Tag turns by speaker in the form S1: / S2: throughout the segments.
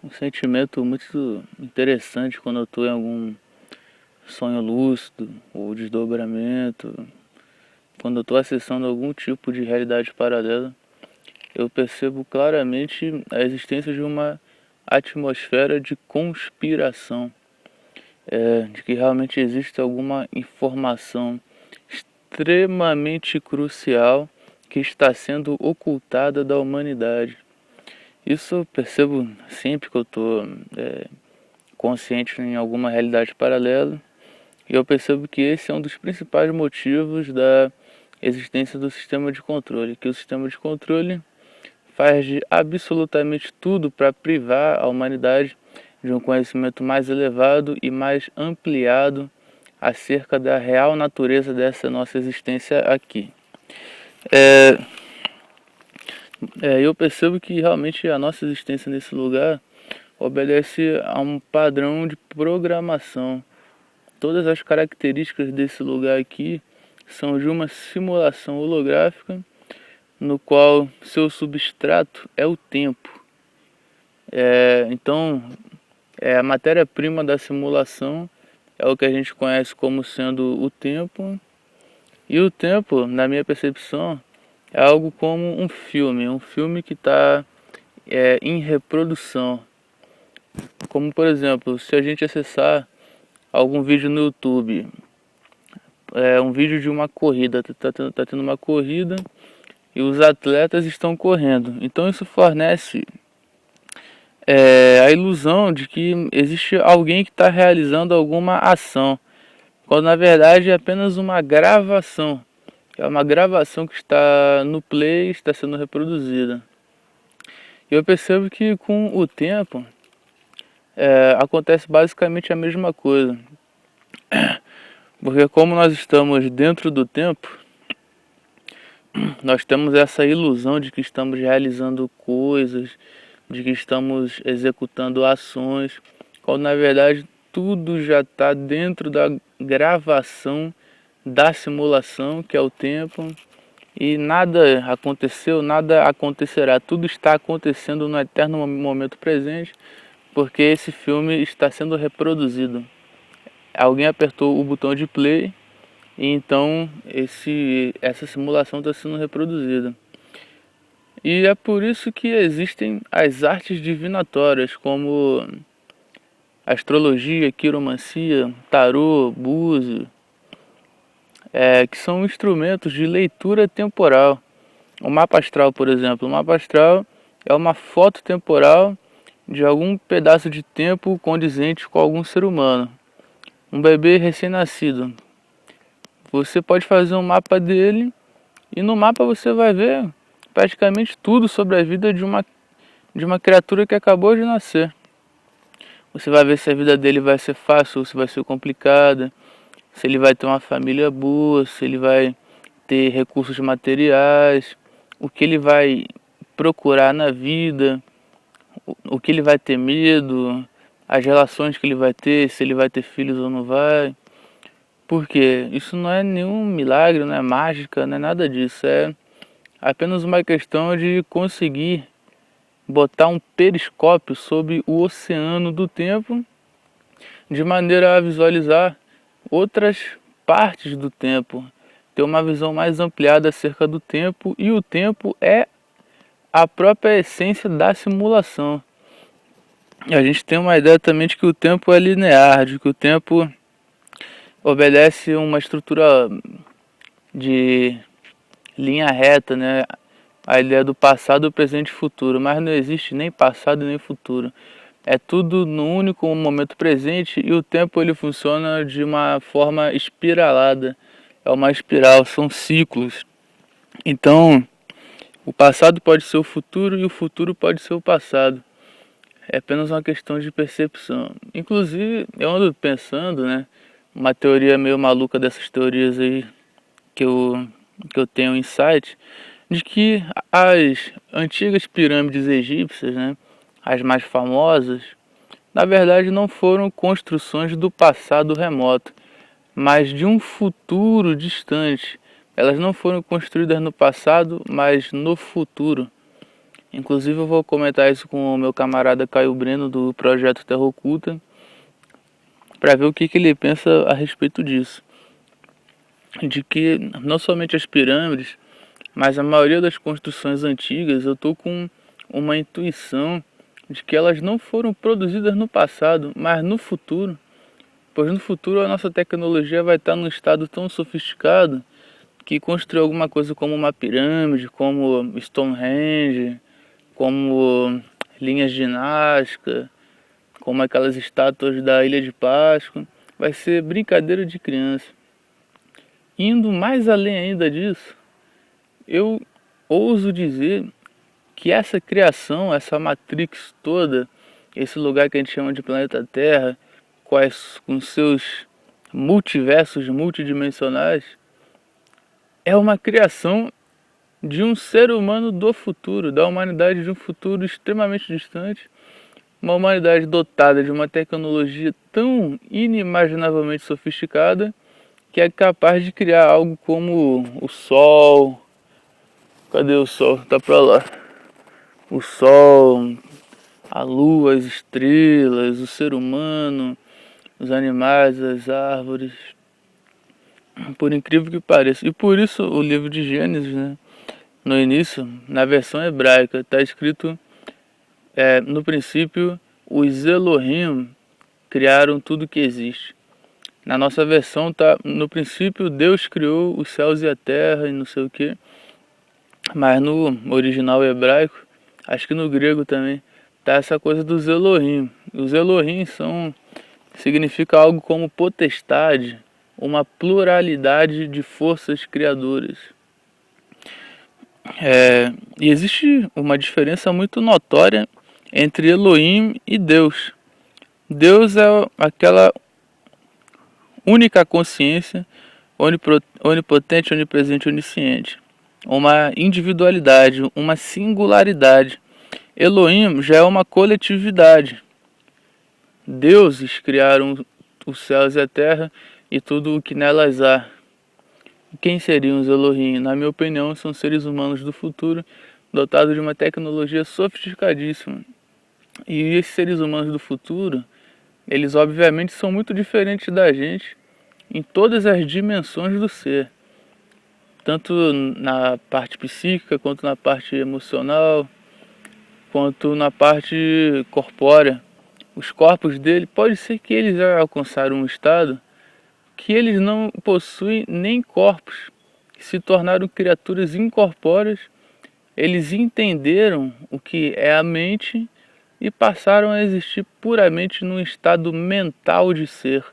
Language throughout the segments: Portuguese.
S1: um sentimento muito interessante quando eu estou em algum sonho lúcido ou desdobramento, quando eu estou acessando algum tipo de realidade paralela. Eu percebo claramente a existência de uma atmosfera de conspiração, de que realmente existe alguma informação extremamente crucial que está sendo ocultada da humanidade. Isso eu percebo sempre que eu estou consciente em alguma realidade paralela, e eu percebo que esse é um dos principais motivos da existência do sistema de controle, que o sistema de controle faz de absolutamente tudo para privar a humanidade de um conhecimento mais elevado e mais ampliado acerca da real natureza dessa nossa existência aqui. Eu percebo que realmente a nossa existência nesse lugar obedece a um padrão de programação. Todas as características desse lugar aqui são de uma simulação holográfica no qual seu substrato é o tempo. Então, a matéria-prima da simulação é o que a gente conhece como sendo o tempo. E o tempo, na minha percepção, é algo como um filme que está em reprodução. Como, por exemplo, se a gente acessar algum vídeo no YouTube, um vídeo de uma corrida, tá tendo uma corrida e os atletas estão correndo. Então isso fornece a ilusão de que existe alguém que está realizando alguma ação, quando na verdade é apenas uma gravação. É uma gravação que está no play, está sendo reproduzida. E eu percebo que com o tempo acontece basicamente a mesma coisa. Porque como nós estamos dentro do tempo, nós temos essa ilusão de que estamos realizando coisas, de que estamos executando ações, quando na verdade tudo já está dentro da gravação da simulação, que é o tempo, e nada aconteceu, nada acontecerá, tudo está acontecendo no eterno momento presente, porque esse filme está sendo reproduzido. Alguém apertou o botão de play e então essa simulação está sendo reproduzida. E é por isso que existem as artes divinatórias, como astrologia, quiromancia, tarô, búzio, que são instrumentos de leitura temporal. O mapa astral, por exemplo, o mapa astral é uma foto temporal de algum pedaço de tempo condizente com algum ser humano. Um bebê recém-nascido, você pode fazer um mapa dele e no mapa você vai ver praticamente tudo sobre a vida de uma criatura que acabou de nascer. Você vai ver se a vida dele vai ser fácil ou se vai ser complicada, se ele vai ter uma família boa, se ele vai ter recursos materiais, o que ele vai procurar na vida, o que ele vai ter medo, as relações que ele vai ter, se ele vai ter filhos ou não vai. Porque isso não é nenhum milagre, não é mágica, não é nada disso. É apenas uma questão de conseguir botar um periscópio sobre o oceano do tempo, de maneira a visualizar outras partes do tempo, ter uma visão mais ampliada acerca do tempo, e o tempo é a própria essência da simulação. E a gente tem uma ideia também de que o tempo é linear, de que o tempo obedece uma estrutura de linha reta, né? A ideia do passado, presente e futuro, mas não existe nem passado nem futuro. É tudo no único momento presente, e o tempo ele funciona de uma forma espiralada. É uma espiral, são ciclos. Então, o passado pode ser o futuro e o futuro pode ser o passado. É apenas uma questão de percepção. Inclusive, eu ando pensando, né, uma teoria meio maluca dessas teorias aí que eu tenho insight, de que as antigas pirâmides egípcias, né, as mais famosas, na verdade não foram construções do passado remoto, mas de um futuro distante. Elas não foram construídas no passado, mas no futuro. Inclusive eu vou comentar isso com o meu camarada Caio Breno do projeto Terra Oculta, para ver o que ele pensa a respeito disso. De que não somente as pirâmides, mas a maioria das construções antigas, eu tô com uma intuição de que elas não foram produzidas no passado, mas no futuro. Pois no futuro a nossa tecnologia vai estar num estado tão sofisticado que construir alguma coisa como uma pirâmide, como Stonehenge, como linhas de Nazca, como aquelas estátuas da Ilha de Páscoa, vai ser brincadeira de criança. Indo mais além ainda disso, eu ouso dizer que essa criação, essa matrix toda, esse lugar que a gente chama de planeta Terra, com seus multiversos multidimensionais, é uma criação de um ser humano do futuro, da humanidade de um futuro extremamente distante, uma humanidade dotada de uma tecnologia tão inimaginavelmente sofisticada que é capaz de criar algo como o Sol. Cadê o Sol? Tá pra lá. O Sol, a Lua, as estrelas, o ser humano, os animais, as árvores. Por incrível que pareça. E por isso o livro de Gênesis, né? No início, na versão hebraica, está escrito no princípio, os Elohim criaram tudo que existe. Na nossa versão tá no princípio Deus criou os céus e a terra e não sei o que. Mas no original hebraico, acho que no grego também, tá essa coisa dos Elohim. Os Elohim significa algo como potestade, uma pluralidade de forças criadoras. E existe uma diferença muito notória entre Elohim e Deus. Deus é aquela única consciência, onipotente, onipresente, onisciente. Uma individualidade, uma singularidade. Elohim já é uma coletividade. Deuses criaram os céus e a terra e tudo o que nelas há. Quem seriam os Elohim? Na minha opinião, são seres humanos do futuro, dotados de uma tecnologia sofisticadíssima. E esses seres humanos do futuro, eles obviamente são muito diferentes da gente em todas as dimensões do ser. Tanto na parte psíquica, quanto na parte emocional, quanto na parte corpórea. Os corpos dele, pode ser que eles já alcançaram um estado que eles não possuem nem corpos, que se tornaram criaturas incorpóreas. Eles entenderam o que é a mente e passaram a existir puramente num estado mental de ser,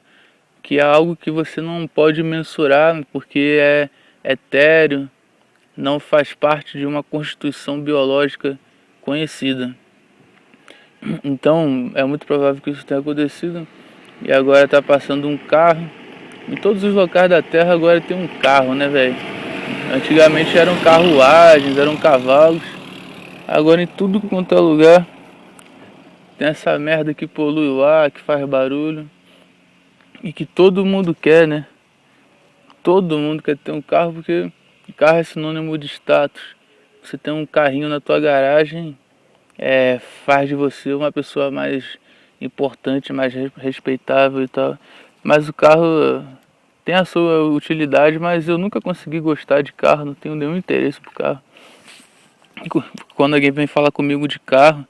S1: que é algo que você não pode mensurar porque é etéreo, não faz parte de uma constituição biológica conhecida. Então é muito provável que isso tenha acontecido. E agora está passando um carro. Em todos os locais da Terra agora tem um carro, né, velho? Antigamente eram carruagens, eram cavalos. Agora em tudo quanto é lugar tem essa merda que polui o ar, que faz barulho. E que todo mundo quer, né? Todo mundo quer ter um carro porque carro é sinônimo de status. Você tem um carrinho na tua garagem, faz de você uma pessoa mais importante, mais respeitável e tal. Mas o carro tem a sua utilidade, mas eu nunca consegui gostar de carro, não tenho nenhum interesse por carro. Quando alguém vem falar comigo de carro,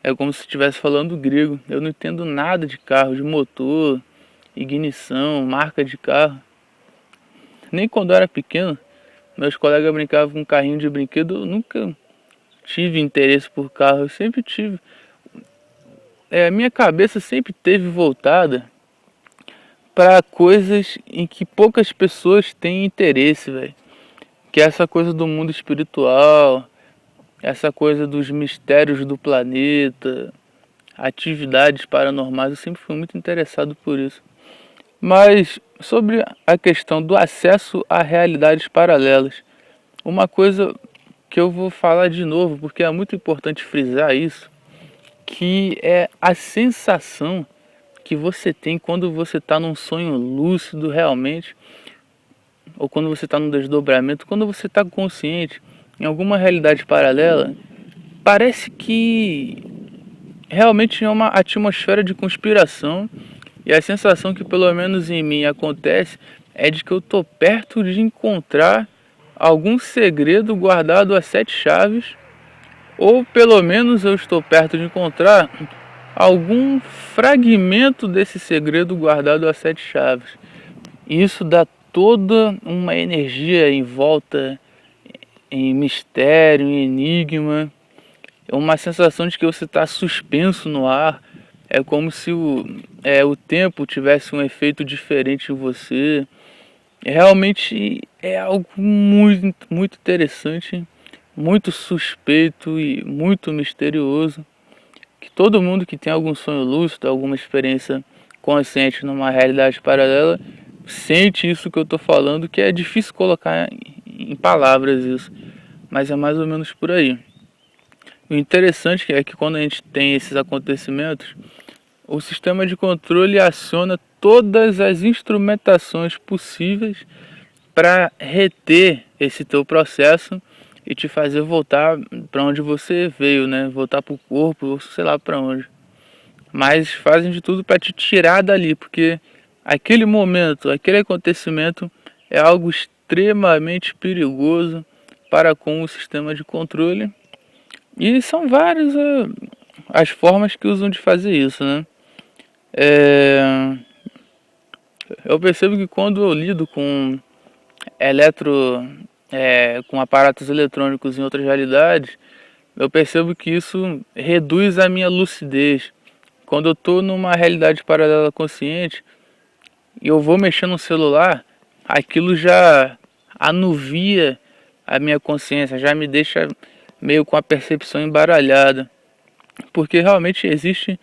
S1: é como se estivesse falando grego. Eu não entendo nada de carro, de motor, ignição, marca de carro. Nem quando eu era pequeno, meus colegas brincavam com carrinho de brinquedo, eu nunca tive interesse por carro, eu sempre tive. Minha cabeça sempre teve voltada para coisas em que poucas pessoas têm interesse, velho. Que é essa coisa do mundo espiritual, essa coisa dos mistérios do planeta, atividades paranormais, eu sempre fui muito interessado por isso. Mas sobre a questão do acesso a realidades paralelas, uma coisa que eu vou falar de novo, porque é muito importante frisar isso, que é a sensação que você tem quando você está num sonho lúcido realmente, ou quando você está num desdobramento, quando você está consciente em alguma realidade paralela, parece que realmente é uma atmosfera de conspiração, e a sensação que pelo menos em mim acontece é de que eu tô perto de encontrar algum segredo guardado a 7 chaves, ou pelo menos eu estou perto de encontrar algum fragmento desse segredo guardado a 7 chaves. E isso dá toda uma energia em volta, em mistério, em enigma. É uma sensação de que você está suspenso no ar. É como se o tempo tivesse um efeito diferente em você. Realmente é algo muito, muito interessante, muito suspeito e muito misterioso. Que todo mundo que tem algum sonho lúcido, alguma experiência consciente numa realidade paralela, sente isso que eu estou falando, que é difícil colocar em palavras isso, mas é mais ou menos por aí. O interessante é que quando a gente tem esses acontecimentos, o sistema de controle aciona todas as instrumentações possíveis para reter esse teu processo e te fazer voltar para onde você veio, né? Voltar para o corpo, ou sei lá para onde. Mas fazem de tudo para te tirar dali, porque aquele momento, aquele acontecimento é algo extremamente perigoso para com o sistema de controle. E são várias as formas que usam de fazer isso, né? Eu percebo que quando eu lido com com aparatos eletrônicos em outras realidades, eu percebo que isso reduz a minha lucidez. Quando eu estou numa realidade paralela consciente e eu vou mexer no celular, aquilo já anuvia a minha consciência, já me deixa meio com a percepção embaralhada, porque realmente existe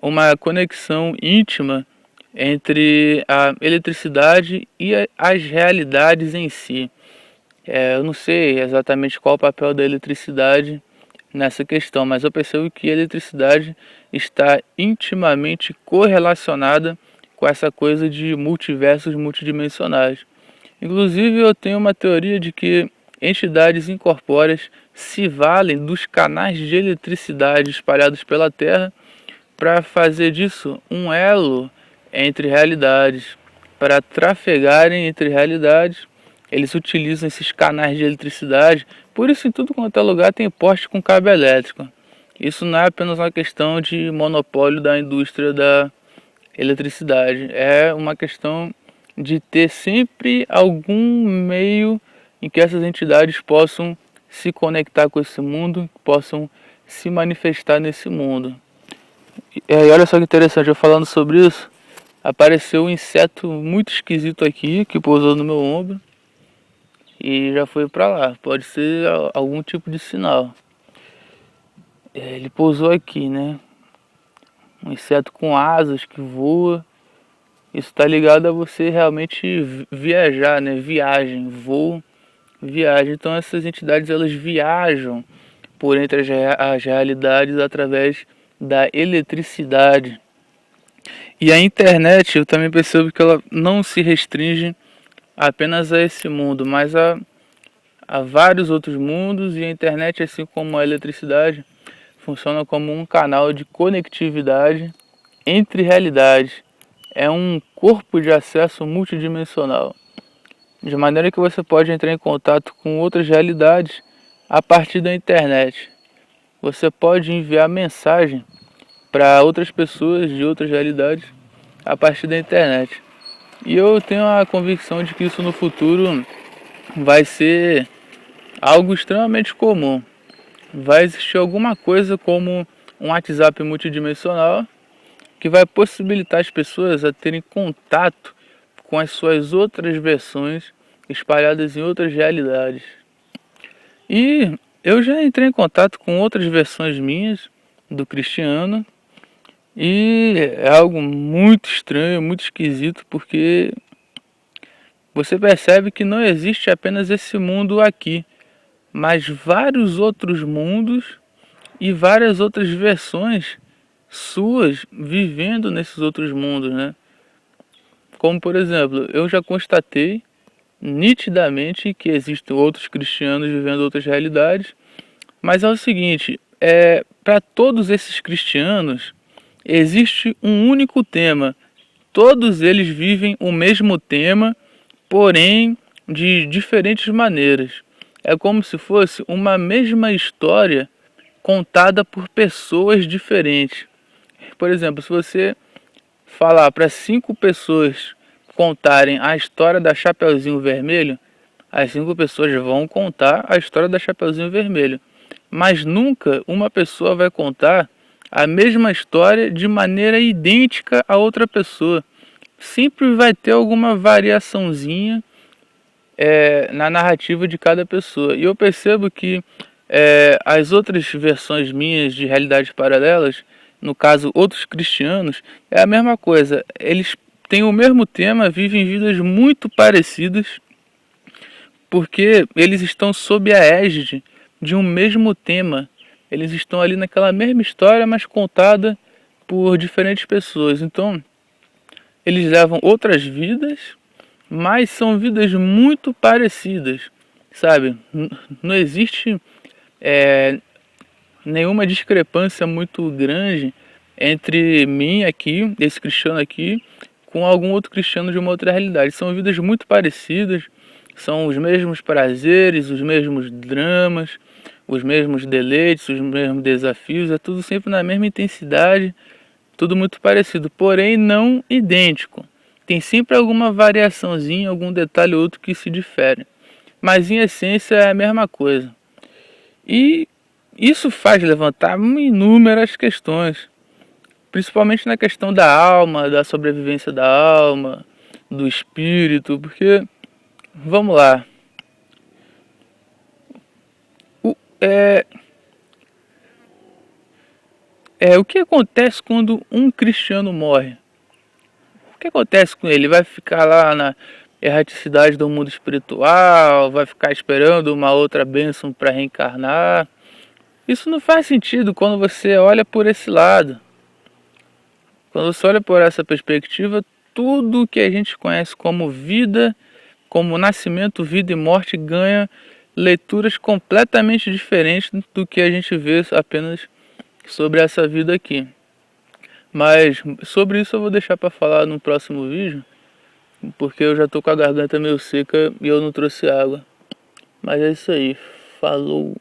S1: uma conexão íntima entre a eletricidade e as realidades em si. Eu não sei exatamente qual o papel da eletricidade nessa questão, mas eu percebo que a eletricidade está intimamente correlacionada com essa coisa de multiversos multidimensionais. Inclusive, eu tenho uma teoria de que entidades incorpóreas se valem dos canais de eletricidade espalhados pela Terra para fazer disso um elo entre realidades, para trafegarem entre realidades. Eles utilizam esses canais de eletricidade, por isso em tudo quanto é lugar tem poste com cabo elétrico. Isso não é apenas uma questão de monopólio da indústria da eletricidade, é uma questão de ter sempre algum meio em que essas entidades possam se conectar com esse mundo, possam se manifestar nesse mundo. E aí, olha só que interessante, eu falando sobre isso, apareceu um inseto muito esquisito aqui, que pousou no meu ombro e já foi para lá. Pode ser algum tipo de sinal. Ele pousou aqui, né? Um inseto com asas que voa. Isso está ligado a você realmente viajar, né? Viagem, voo, viagem. Então essas entidades elas viajam por entre as realidades através da eletricidade. E a internet, eu também percebo que ela não se restringe apenas a esse mundo, mas a vários outros mundos, e a internet, assim como a eletricidade, funciona como um canal de conectividade entre realidades. É um corpo de acesso multidimensional, de maneira que você pode entrar em contato com outras realidades a partir da internet. Você pode enviar mensagem para outras pessoas de outras realidades a partir da internet. E eu tenho a convicção de que isso no futuro vai ser algo extremamente comum. Vai existir alguma coisa como um WhatsApp multidimensional que vai possibilitar as pessoas a terem contato com as suas outras versões espalhadas em outras realidades. E eu já entrei em contato com outras versões minhas do Cristiano e é algo muito estranho, muito esquisito, porque você percebe que não existe apenas esse mundo aqui, mas vários outros mundos e várias outras versões suas vivendo nesses outros mundos, né? Como por exemplo, eu já constatei nitidamente que existem outros cristianos vivendo outras realidades, mas é o seguinte, para todos esses cristianos existe um único tema. Todos eles vivem o mesmo tema, porém de diferentes maneiras. É como se fosse uma mesma história contada por pessoas diferentes. Por exemplo, se você falar para 5 pessoas contarem a história da Chapeuzinho Vermelho, as 5 pessoas vão contar a história da Chapeuzinho Vermelho. Mas nunca uma pessoa vai contar a mesma história de maneira idêntica a outra pessoa. Sempre vai ter alguma variaçãozinha na narrativa de cada pessoa. E eu percebo que as outras versões minhas de realidades paralelas, no caso outros cristianos, é a mesma coisa. Eles têm o mesmo tema, vivem vidas muito parecidas, porque eles estão sob a égide de um mesmo tema. Eles estão ali naquela mesma história, mas contada por diferentes pessoas. Então, eles levam outras vidas, mas são vidas muito parecidas, sabe? Não existe nenhuma discrepância muito grande entre mim aqui, esse cristiano aqui, com algum outro cristiano de uma outra realidade. São vidas muito parecidas, são os mesmos prazeres, os mesmos dramas, os mesmos deleites, os mesmos desafios, é tudo sempre na mesma intensidade, tudo muito parecido, porém não idêntico. Tem sempre alguma variaçãozinha, algum detalhe ou outro que se difere, mas em essência é a mesma coisa. E isso faz levantar inúmeras questões, principalmente na questão da alma, da sobrevivência da alma, do espírito, porque, vamos lá, o que acontece quando um cristiano morre? O que acontece com ele? Ele vai ficar lá na erraticidade do mundo espiritual, vai ficar esperando uma outra bênção para reencarnar? Isso não faz sentido quando você olha por esse lado. Quando você olha por essa perspectiva, tudo que a gente conhece como vida, como nascimento, vida e morte, ganha leituras completamente diferentes do que a gente vê apenas sobre essa vida aqui. Mas sobre isso eu vou deixar para falar no próximo vídeo, porque eu já tô com a garganta meio seca e eu não trouxe água. Mas é isso aí, falou!